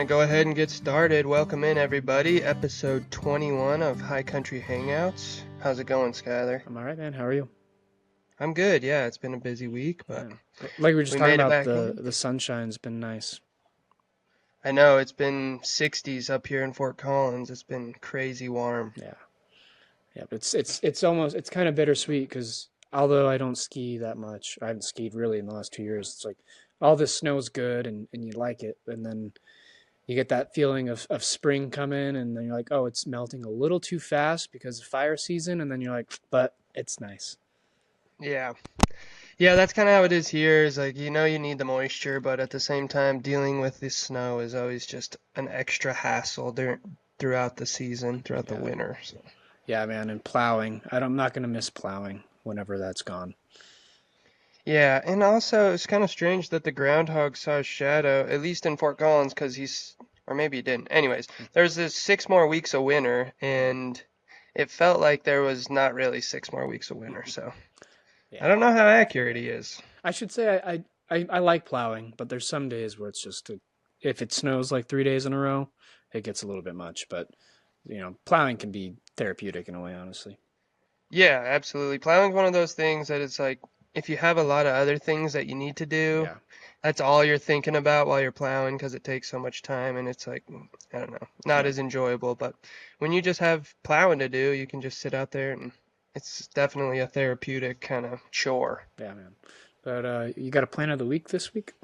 to go ahead and get started. Welcome in, everybody. Episode 21 of High Country Hangouts. How's it going, Skyler? I'm all right, man. How are you? I'm good. Yeah, it's been a busy week, but Yeah. Like we were just we talking made it about, back the in. the sunshine's been nice. I know it's been 60s up here in Fort Collins. It's been crazy warm. Yeah, yeah. But it's kind of bittersweet because although I don't ski that much, I haven't skied really in the last 2 years. It's like all this snow's good and you like it, and then you get that feeling of spring come in, and then you're like, oh, it's melting a little too fast because of fire season, and then you're like, but it's nice. Yeah. Yeah, that's kind of how it is here. Is like, you need the moisture, but at the same time, dealing with the snow is always just an extra hassle throughout the season, throughout the Yeah, winter. So. yeah, man. And plowing, I'm not gonna miss plowing whenever that's gone. Yeah, and also it's kind of strange that the groundhog saw a shadow, at least in Fort Collins, because or maybe he didn't. Anyways, there's this 6 more weeks of winter, and it felt like there was not really 6 more weeks of winter. So I Yeah. don't know how accurate he is. I should say I like plowing, but there's some days where it's just if it snows like 3 days in a row, it gets a little bit much. But plowing can be therapeutic in a way, honestly. Yeah, absolutely. Plowing's one of those things that it's like if you have a lot of other things that you need to do, Yeah, that's all you're thinking about while you're plowing because it takes so much time and it's like, I don't know, not yeah, as enjoyable. But when you just have plowing to do, you can just sit out there and it's definitely a therapeutic kind of chore. yeah, man. But you got a plan of the week this week?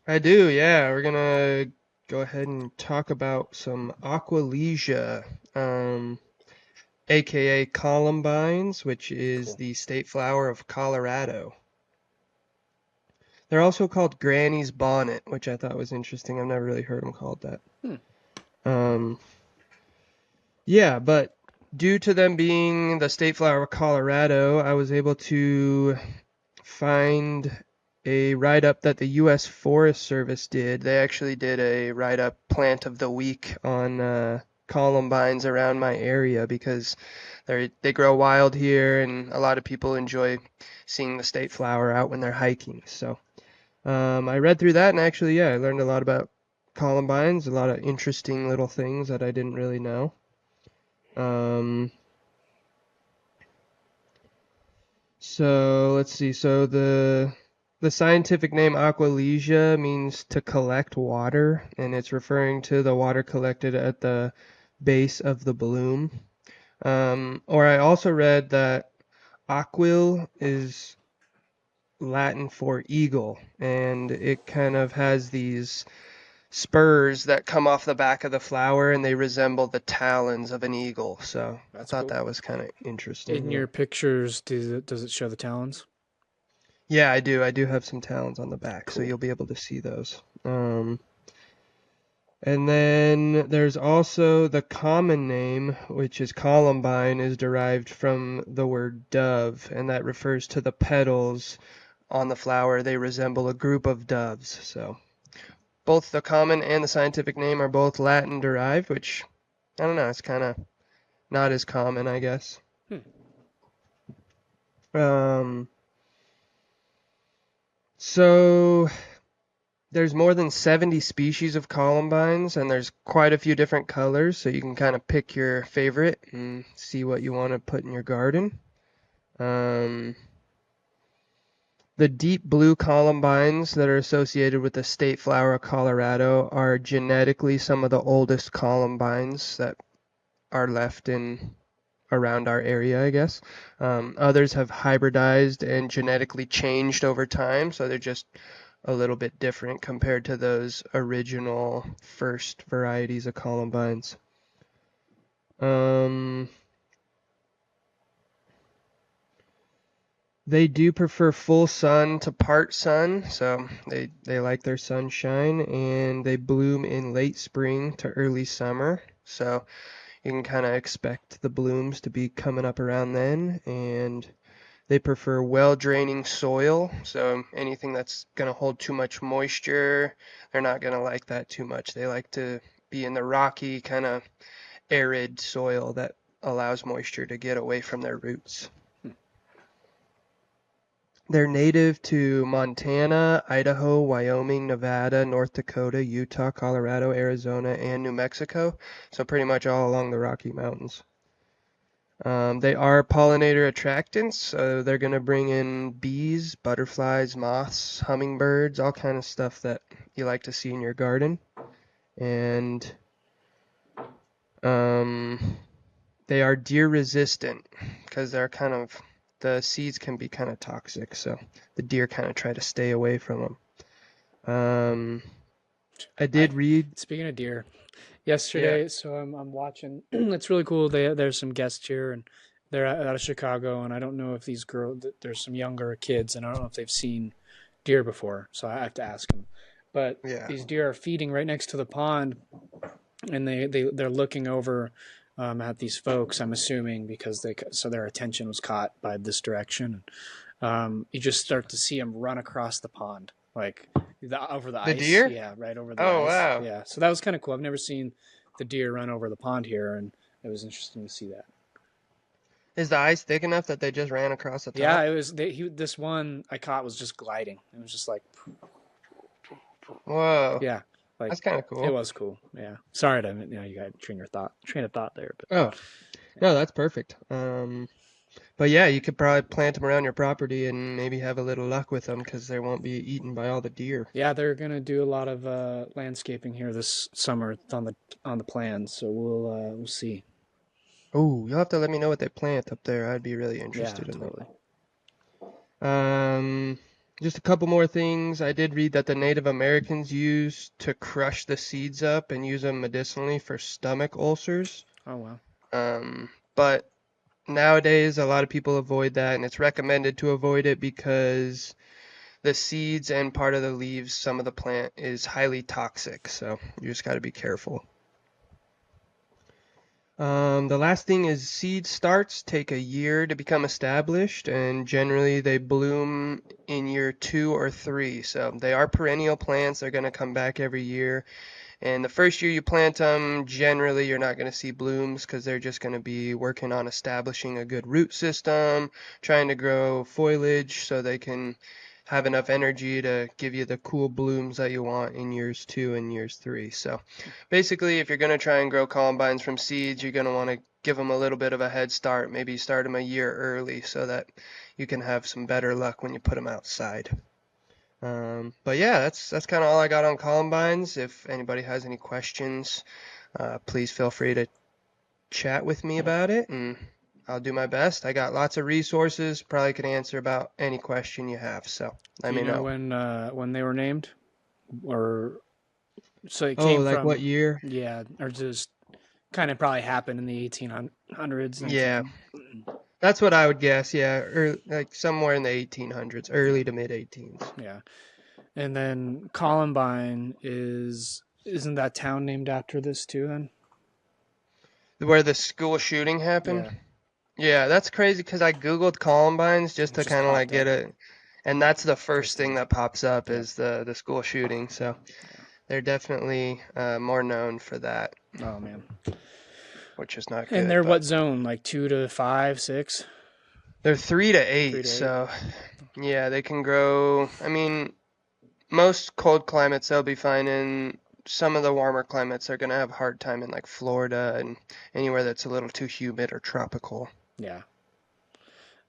I do, yeah. We're gonna go ahead and talk about some aqualesia, aka Columbines, which is Cool. the state flower of Colorado. They're also called Granny's Bonnet, which I thought was interesting. I've never really heard them called that. Hmm. Um, yeah, but due to them being the state flower of Colorado, I was able to find a write-up that the U.S. Forest Service did. They actually did a write-up plant of the week on columbines around my area because they grow wild here, and a lot of people enjoy seeing the state flower out when they're hiking. So I read through that, and actually, yeah, I learned a lot about columbines, a lot of interesting little things that I didn't really know. Um, so let's see. So the scientific name Aqualesia means to collect water, and it's referring to the water collected at the base of the bloom. Or I also read that aquil is Latin for eagle, and it kind of has these spurs that come off the back of the flower, and they resemble the talons of an eagle. So I That's thought cool. that was kind of interesting. In Yeah. your pictures, does it show the talons? Yeah, I do. I do have some talons on the back, so Cool. you'll be able to see those. And then there's also the common name, which is columbine, is derived from the word dove, and that refers to the petals on the flower. They resemble a group of doves. So both the common and the scientific name are both Latin derived, which I don't know, it's kind of not as common, I guess. Hmm. Um, so there's more than 70 species of columbines, and there's quite a few different colors, so you can kind of pick your favorite and see what you want to put in your garden. Um, the deep blue columbines that are associated with the state flower of Colorado are genetically some of the oldest columbines that are left in around our area, I guess. Others have hybridized and genetically changed over time, so they're just a little bit different compared to those original first varieties of columbines. Um, they do prefer full sun to part sun, so they like their sunshine, and they bloom in late spring to early summer. So you can kind of expect the blooms to be coming up around then, and they prefer well-draining soil, so anything that's going to hold too much moisture, they're not going to like that too much. They like to be in the rocky, kind of arid soil that allows moisture to get away from their roots. They're native to Montana, Idaho, Wyoming, Nevada, North Dakota, Utah, Colorado, Arizona, and New Mexico. So pretty much all along the Rocky Mountains. They are pollinator attractants, so they're going to bring in bees, butterflies, moths, hummingbirds, all kind of stuff that you like to see in your garden. And um, they are deer resistant because the seeds can be kind of toxic, so the deer kind of try to stay away from them. I I did read, Speaking of deer, yeah, yesterday, so I'm watching. It's really cool. There's some guests here, and they're out of Chicago, and I don't know if these girls. There's some younger kids, and I don't know if they've seen deer before, so I have to ask them. But yeah. these deer are feeding right next to the pond, and they're looking over at these folks. I'm assuming because their attention was caught by this direction. You just start to see them run across the pond, like over the The ice. deer? Yeah, right over the Oh, ice. wow. Yeah, so that was kind of cool. I've never seen the deer run over the pond here, and it was interesting to see that. Is the ice thick enough that they just ran across the Yeah, top? it was. This one I caught was just gliding. It was just like, Whoa, yeah, like that's kind of it cool. was cool. Yeah, sorry to you got train of thought there, but Oh, yeah. no, that's perfect. But yeah, you could probably plant them around your property and maybe have a little luck with them because they won't be eaten by all the deer. Yeah, they're gonna do a lot of landscaping here this summer. It's on the plan, so we'll see. Oh, you'll have to let me know what they plant up there. I'd be really Yeah, interested in totally. that. Just a couple more things. I did read that the Native Americans used to crush the seeds up and use them medicinally for stomach ulcers. Oh wow. But nowadays, a lot of people avoid that, and it's recommended to avoid it because the seeds and part of the leaves, some of the plant is highly toxic. So you just got to be careful. The last thing is seed starts take a year to become established, and generally they bloom in year 2 or 3. So they are perennial plants. They're going to come back every year. And the first year you plant them, generally you're not going to see blooms because they're just going to be working on establishing a good root system, trying to grow foliage so they can have enough energy to give you the cool blooms that you want in years 2 and years 3. So basically, if you're going to try and grow columbines from seeds, you're going to want to give them a little bit of a head start. Maybe start them a year early so that you can have some better luck when you put them outside. But yeah, that's kind of all I got on Columbines. If anybody has any questions, please feel free to chat with me about it, and I'll do my best. I got lots of resources, probably can answer about any question you have, so Do let you me know know. when they were named, or so it Oh, came like what from? year? Yeah, or just kind of probably happened in the 1800s, Yeah, 19. that's what I would guess. Yeah, or like somewhere in the 1800s, Yeah, early to mid 18s, yeah. And then Columbine isn't that town named after this too? Then where the school shooting happened. yeah, Yeah, that's crazy because I googled Columbines just it to just kind of like popped get up. it, and that's the first First thing thing. that pops up Yep. is the school shooting. So Yeah. they're definitely more known for that, Oh man. which is not And good. they're But what zone? Like 2 to 5, 6, they're 3 to 8, 3 to 8. so yeah, they can grow. I mean, most cold climates they'll be fine in. Some of the warmer climates are gonna have a hard time in like Florida and anywhere that's a little too humid or tropical. Yeah.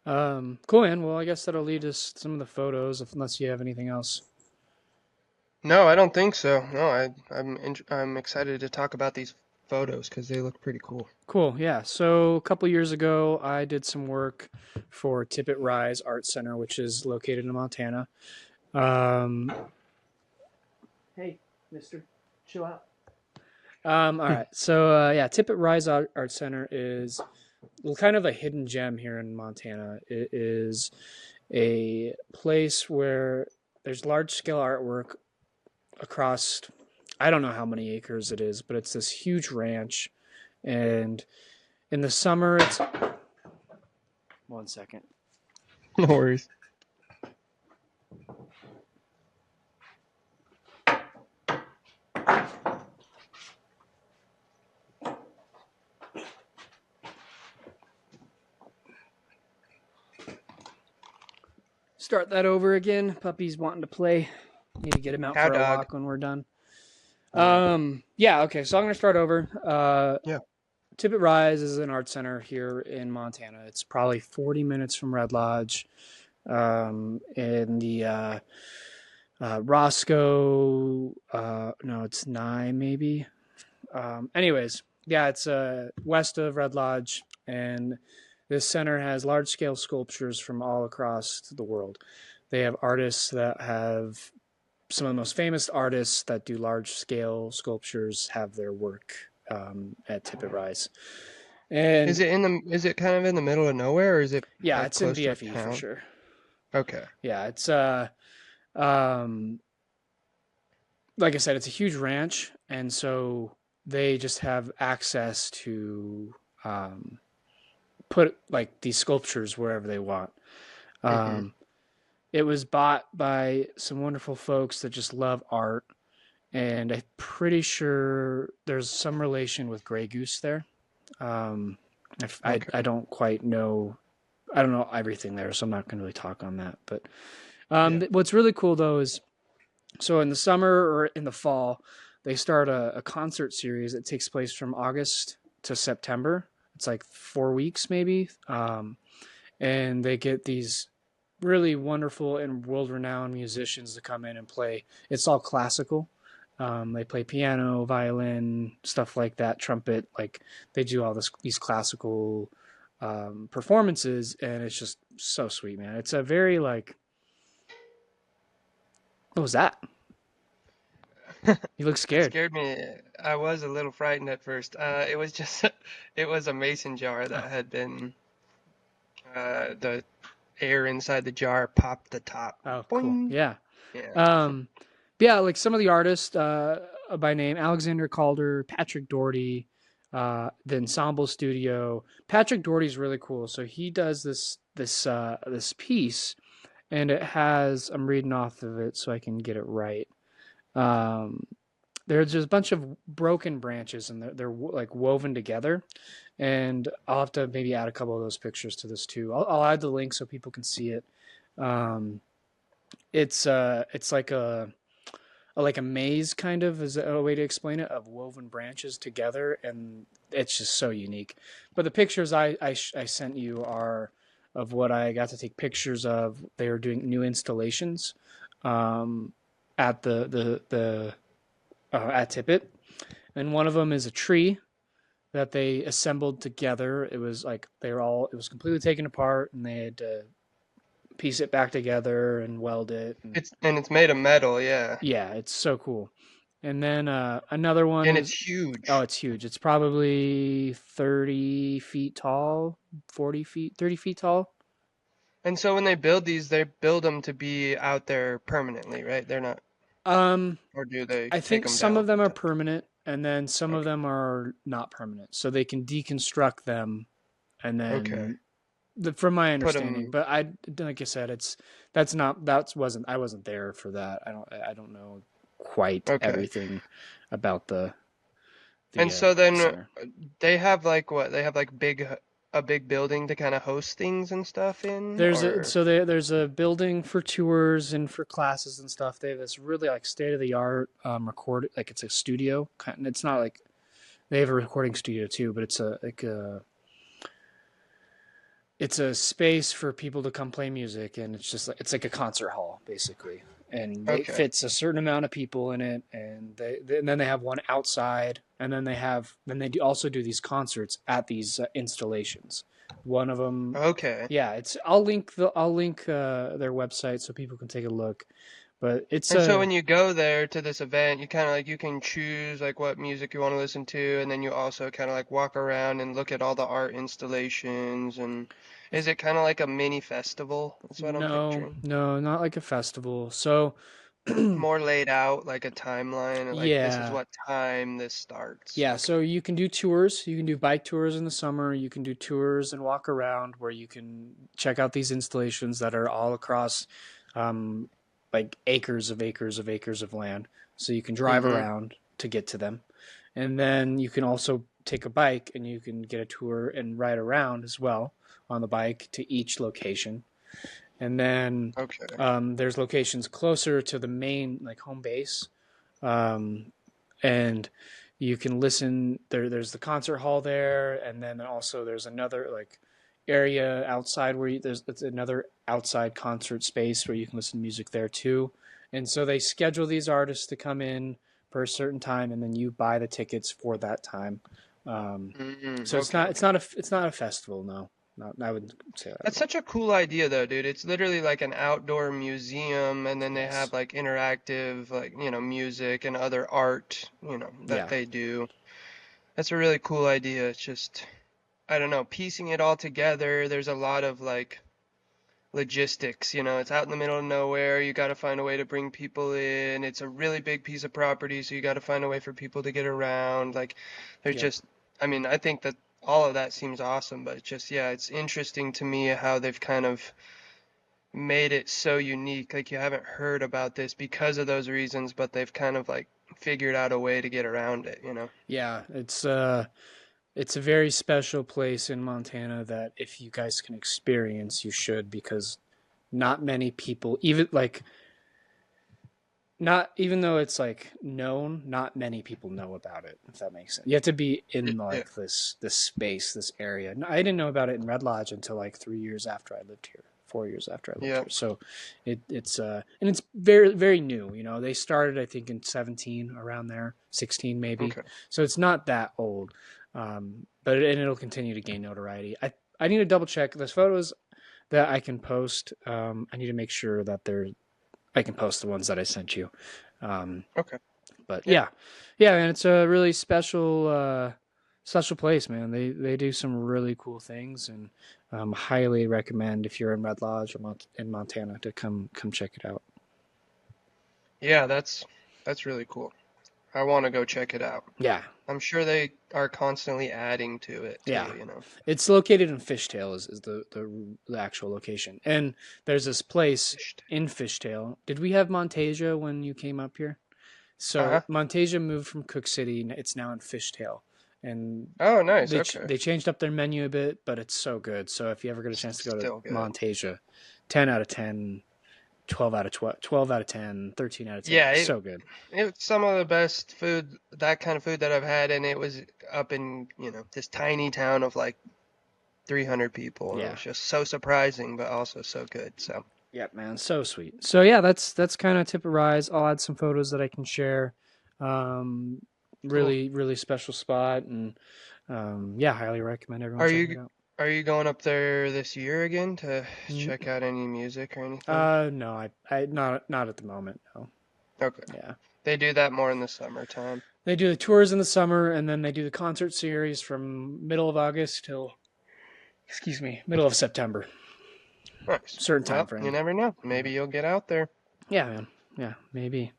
Cool, man. Well, I guess that'll lead us to some of the photos, unless you have anything else. No, I don't think so. No, I'm excited to talk about these photos because they look pretty cool. Cool. Yeah. So a couple years ago, I did some work for Tippet Rise Art Center, which is located in Montana. Um, hey, Mister, chill out. All right. So yeah, Tippet Rise Art Center is kind of a hidden gem here in Montana. It is a place where there's large scale artwork across, I don't know how many acres it is, but it's this huge ranch. And in the summer, it's 1 second. No worries. start that over again. Puppy's wanting to play. Need to get him out Cow for a dog. walk when we're done. Yeah. Yeah, okay, so I'm gonna start over. Yeah. Tippet Rise is an art center here in Montana. It's probably 40 minutes from Red Lodge. In the Roscoe, no, it's Nye maybe. Anyways, yeah, it's west of Red Lodge, and this center has large scale sculptures from all across the world. They have artists that have some of the most famous artists that do large scale sculptures have their work at Tippet Rise. And Is it kind of in the middle of nowhere, or is it yeah, like it's in close to a VFE for town? sure. Okay. Yeah, it's um like I said, it's a huge ranch, and so they just have access to um, put like these sculptures wherever they want. Mm-hmm. Um, it was bought by some wonderful folks that just love art, and I'm pretty sure there's some relation with Grey Goose there. Um, I Okay. don't quite know. I don't know everything there, so I'm not going to really talk on that. But Yeah. what's really cool though is so in the summer or in the fall, they start a concert series that takes place from August to September. It's like 4 weeks maybe, and they get these really wonderful and world-renowned musicians to come in and play. It's all classical. They play piano, violin, stuff like that, trumpet. Like they do all these classical performances, and it's just so sweet, man. It's a very like, what was that? You look It scared. scared me. I was a little frightened at first. It was just, it was a mason jar that Oh, had been, the air inside the jar popped the top. oh, cool. Boing. Yeah. Yeah. Um, yeah, like some of the artists by name Alexander Calder, Patrick Doherty, the Ensemble Studio. Patrick Doherty's really cool. So he does this piece, and it has I'm reading off of it so I can get it right. Um, there's just a bunch of broken branches, and they're like woven together. And I'll have to maybe add a couple of those pictures to this too. I'll add the link so people can see it. Um, it's like a maze kind of is a way to explain it of woven branches together, and it's just so unique. But the pictures I sent you are of what I got to take pictures of. They were doing new installations um, at the at Tippet, and one of them is a tree that they assembled together. It was like it was completely taken apart, and they had to piece it back together and weld it. And It's made of metal, yeah. yeah, it's so cool. And then another one And is it's oh, huge. it's huge. It's probably 30 feet tall, 40 feet, 30 feet tall. And so when they build these, they build them to be out there permanently, right? They're not, Um, or do they I take think them some down of them from are time? permanent, and then some of Okay. them are not permanent. So they can deconstruct them, and Okay. then from my Put understanding. them. But I, like I said, that's not that wasn't I wasn't there for that. I don't know quite Okay. everything about And the so then center. they have like what? They have like a big building to kind of host things and stuff in, or There's a building for tours and for classes and stuff. They have this really like state of the art record like it's a studio. It's not like they have a recording studio too, but it's a space for people to come play music, and it's like a concert hall basically, and it okay. fits a certain amount of people in it, and and then they have one outside, and then they also do these concerts at these installations. One of them, Okay. yeah, it's I'll link their website so people can take a look, but it's And so a when you go there to this event, you kind of like you can choose like what music you want to listen to, and then you also kind of like walk around and look at all the art installations. And is it kind of like a mini festival? That's what I'm no, picturing. no, not like a festival. So More laid out, like a timeline, and like this is yeah. what time this starts. Yeah, Okay. so you can do tours. You can do bike tours in the summer. You can do tours and walk around where you can check out these installations that are all across um, like acres of acres of acres of land. So you can drive Mm-hmm. around to get to them. And then you can also take a bike and you can get a tour and ride around as well on the bike to each location. and then Okay. there's locations closer to the main like home base, um, and you can listen there. There's the concert hall there, and then also there's another like area outside where it's another outside concert space where you can listen to music there too. And so they schedule these artists to come in for a certain time, and then you buy the tickets for that time. Um, so it's Okay. not a festival. No, not, I wouldn't say that at That's all. such a cool idea though, dude. It's literally like an outdoor museum and then they Yes. have like interactive like, music and other art, that Yeah. they do. That's a really cool idea. It's just I don't know, piecing it all together, there's a lot of like logistics, it's out in the middle of nowhere. You got to find a way to bring people in. It's a really big piece of property, so you got to find a way for people to get around. Like, there's Yep. just, I mean, I think that all of that seems awesome, but it's just, yeah, it's interesting to me how they've kind of made it so unique. Like, you haven't heard about this because of those reasons, but they've kind of like figured out a way to get around it. Yeah. It's a very special place in Montana that if you guys can experience, you should, because not many people, even like not even though it's like known, not many people know about it. If that makes sense, you have to be in Yeah. like this space, this area. I didn't know about it in Red Lodge until like 3 years after I lived here. 4 years after I lived Yeah. here, so it's and it's very very new. You know, they started I think in 17 around there, 16 maybe. Okay. So it's not that old, but it'll continue to gain notoriety. I need to double check. There's photos that I can post. I need to make sure that I can post the ones that I sent you. Um, Okay. but Yeah. yeah, man, it's a really special place, man. They do some really cool things, and highly recommend if you're in Red Lodge or in Montana to come check it out. Yeah, that's really cool. I want to go check it out. Yeah, I'm sure they are constantly adding to it yeah. too. It's located in Fishtail is the actual location, and there's this place Fished. in Fishtail. Did we have Montasia when you came up here? Uh-huh. So Montasia moved from Cook City. It's now in Fishtail, and Oh, nice. Okay. they changed up their menu a bit, but it's so good. So if you ever get a chance to go to Still good. Montasia, 10 out of 10, 12 out of 12, 12 out of 10, 13 out of 10. Yeah, So good. it's some of the best food, that kind of food that I've had, and it was up in, this tiny town of like 300 people, and it Yeah. was just so surprising, but also so good. So, Yep, man. So sweet. So yeah, that's kind of Tippet Rise. I'll add some photos that I can share. Um, cool. really, really special spot. And yeah, highly recommend everyone Are checking it you out. are you going up there this year again to Mm, check out any music or anything? no, I not at the moment. No. Okay. Yeah. They do that more in the summertime. They do the tours in the summer, and then they do the concert series from middle of August till, excuse me, middle of September. Nice. Certain time Well, you frame. never know. Yeah. Maybe you'll get out there. Yeah, man. Yeah, maybe.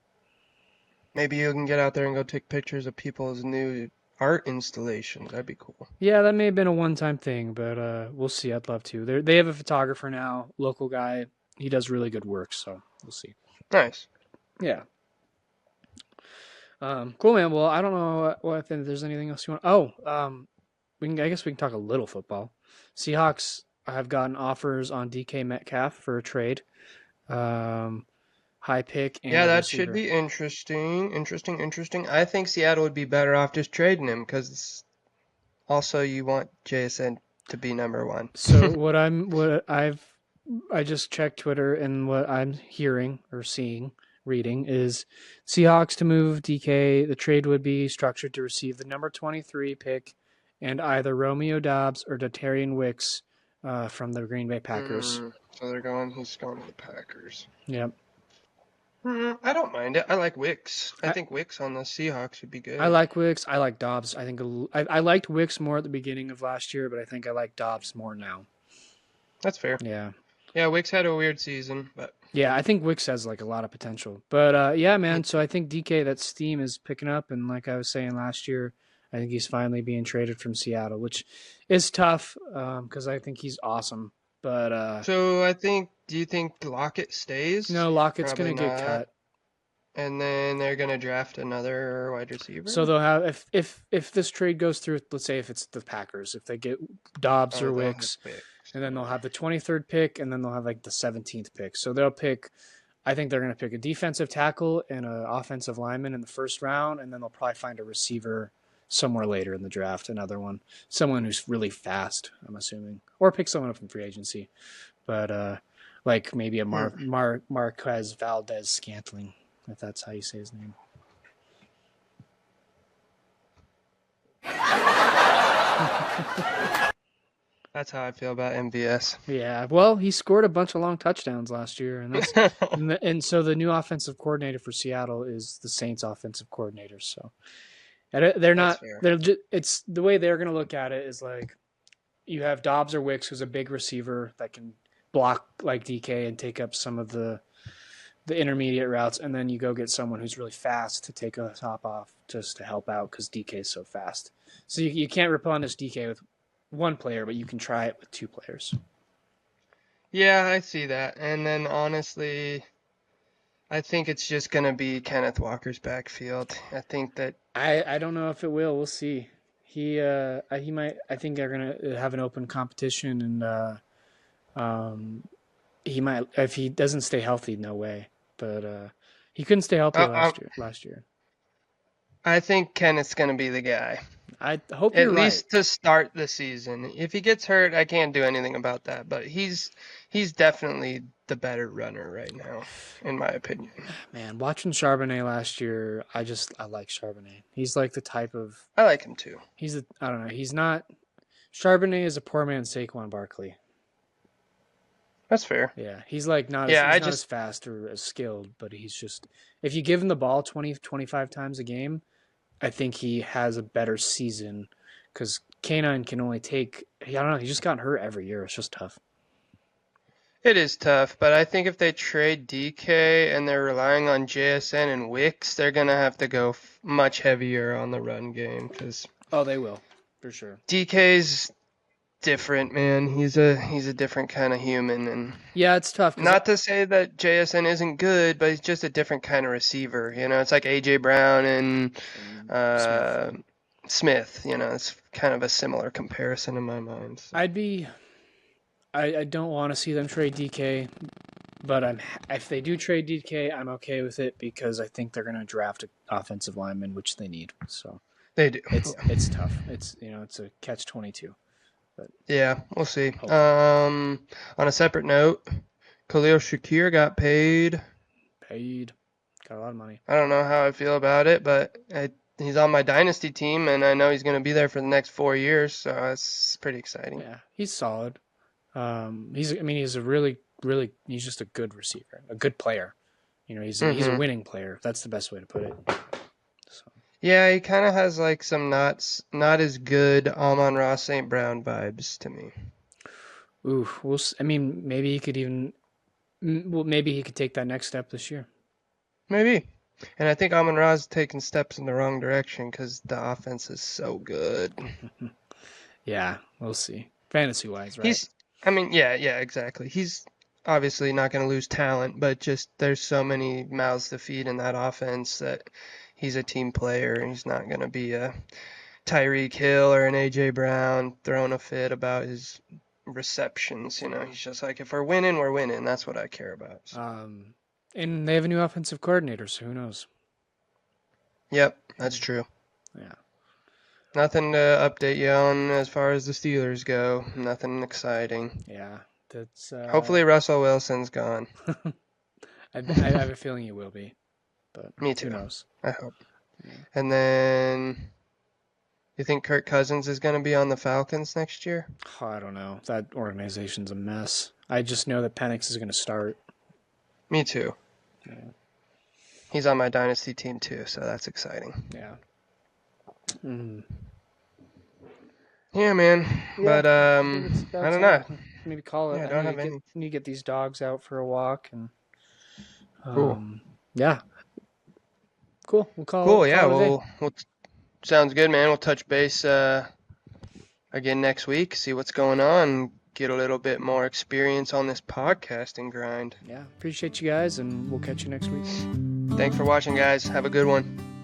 Maybe you can get out there and go take pictures of people's new art installations. That'd be cool. Yeah, that may have been a one-time thing, but we'll see. I'd love to. They have a photographer now, local guy. He does really good work, so we'll see. Nice. Yeah. Cool, man. Well, I don't know if there's anything else you want. Oh, I guess we can talk a little football. Seahawks have gotten offers on DK Metcalf for a trade. High pick and Yeah, a that should receiver. be interesting. Interesting. I think Seattle would be better off just trading him because also you want JSN to be number one. So I just checked Twitter, and what I'm hearing or seeing, reading is Seahawks to move DK. The trade would be structured to receive the number 23 pick and either Romeo Dobbs or Datarian Wicks from the Green Bay Packers. So he's going to the Packers. Yep. I don't mind it. I like Wicks. I I, think Wicks on the Seahawks would be I good. like Wicks. I like Dobbs. I think I liked Wicks more at the beginning of last year, but I think I like Dobbs more now. That's fair. Yeah. Yeah, Wicks had a weird season, but Yeah, I think Wicks has like a lot of potential. But yeah, man. So I think DK, that steam is picking up, and like I was saying last year, I think he's finally being traded from Seattle, which is tough because I think he's awesome. But so do you think Lockett stays? no, Lockett's Probably gonna get not. cut. And then they're gonna draft another wide So receiver. they'll have if this trade goes through, let's say if it's the Packers, if they get Dobbs or Oh, they'll have Wicks, Wicks. and then they'll have the 23rd pick, and then they'll have like the 17th pick. So they'll pick. I think they're going to pick a defensive tackle and an offensive lineman in the first round, and then they'll probably find a receiver somewhere later in the draft, another one, someone who's really fast, I'm assuming, or pick someone up from free agency, but like maybe a Marquez Valdez Scantling, if that's how you say his name. That's how I feel about MVS. Yeah, well, he scored a bunch of long touchdowns last year, and that's and so the new offensive coordinator for Seattle is the Saints offensive coordinator. So they're not they're just, it's the way they're going to look at it is like you have Dobbs or Wicks, who's a big receiver that can block like DK and take up some of the intermediate routes, and then you go get someone who's really fast to take a top off just to help out because DK is so fast. So you can't replenish DK with one player, but you can try it with two players. Yeah, I see that. And then honestly, I think it's just going to be Kenneth Walker's backfield. I think that I don't know if it will. We'll see. He might. I think they're gonna have an open competition, and he might if he doesn't stay healthy. No way. But he couldn't stay healthy last year. I think Kenneth's going to be the guy. I hope you're right. At least to start the season. If he gets hurt, I can't do anything about that. But he's definitely the better runner right now, in my opinion. Man, watching Charbonnet last year, I like Charbonnet. He's like the type of I like him too. I don't know. He's not. Charbonnet is a poor man's Saquon Barkley. That's fair. Yeah, he's like not as fast or as skilled, but he's just if you give him the ball 20, 25 times a game, I think he has a better season because K9 can only take. I don't know. He's just gotten hurt every year. It's just tough. It is tough, but I think if they trade DK and they're relying on JSN and Wicks, they're gonna have to go much heavier on the run game because. Oh, they will, for sure. DK's different, man. He's a different kind of human, and yeah, it's tough. Not to say that JSN isn't good, but he's just a different kind of receiver. You know, it's like AJ Brown and Smith. You know, it's kind of a similar comparison in my mind. So. I don't want to see them trade DK, but if they do trade DK, I'm okay with it because I think they're going to draft an offensive lineman, which they need. So they do. It's tough. It's it's a catch-22. But yeah, we'll see. On a separate note, Khalil Shakir got paid. Got a lot of money. I don't know how I feel about it, but he's on my dynasty team, and I know he's going to be there for the next 4 years, so it's pretty exciting. Yeah, he's solid. He's a really, really, he's just a good receiver, a good player. You know, he's a winning player. That's the best way to put it. So. Yeah, he kind of has like some not as good Amon-Ra St. Brown vibes to me. Ooh, maybe he could maybe he could take that next step this year. Maybe. And I think Amon-Ra's taking steps in the wrong direction because the offense is so good. Yeah, we'll see. Fantasy-wise, right? Yeah, exactly. He's obviously not going to lose talent, but just there's so many mouths to feed in that offense that he's a team player, and he's not going to be a Tyreek Hill or an A.J. Brown throwing a fit about his receptions. You know, he's just like, if we're winning, we're winning. That's what I care about. So. And they have a new offensive coordinator, so who knows? Yep, that's true. Yeah. Nothing to update you on as far as the Steelers go. Nothing exciting. Yeah, that's. Hopefully Russell Wilson's gone. I have a feeling he will be, but me too. Who knows? I hope. Yeah. And then, you think Kirk Cousins is going to be on the Falcons next year? Oh, I don't know. That organization's a mess. I just know that Penix is going to start. Me too. Yeah. He's on my dynasty team too, so that's exciting. Yeah. Mm. Yeah, man. Yeah, but I don't know. Maybe call it. Yeah, I don't have any. Need to get these dogs out for a walk and. Cool. Yeah. Cool. We'll call. Cool. Yeah. We'll sounds good, man. We'll touch base again next week. See what's going on. Get a little bit more experience on this podcasting grind. Yeah. Appreciate you guys, and we'll catch you next week. Thanks for watching, guys. Have a good one.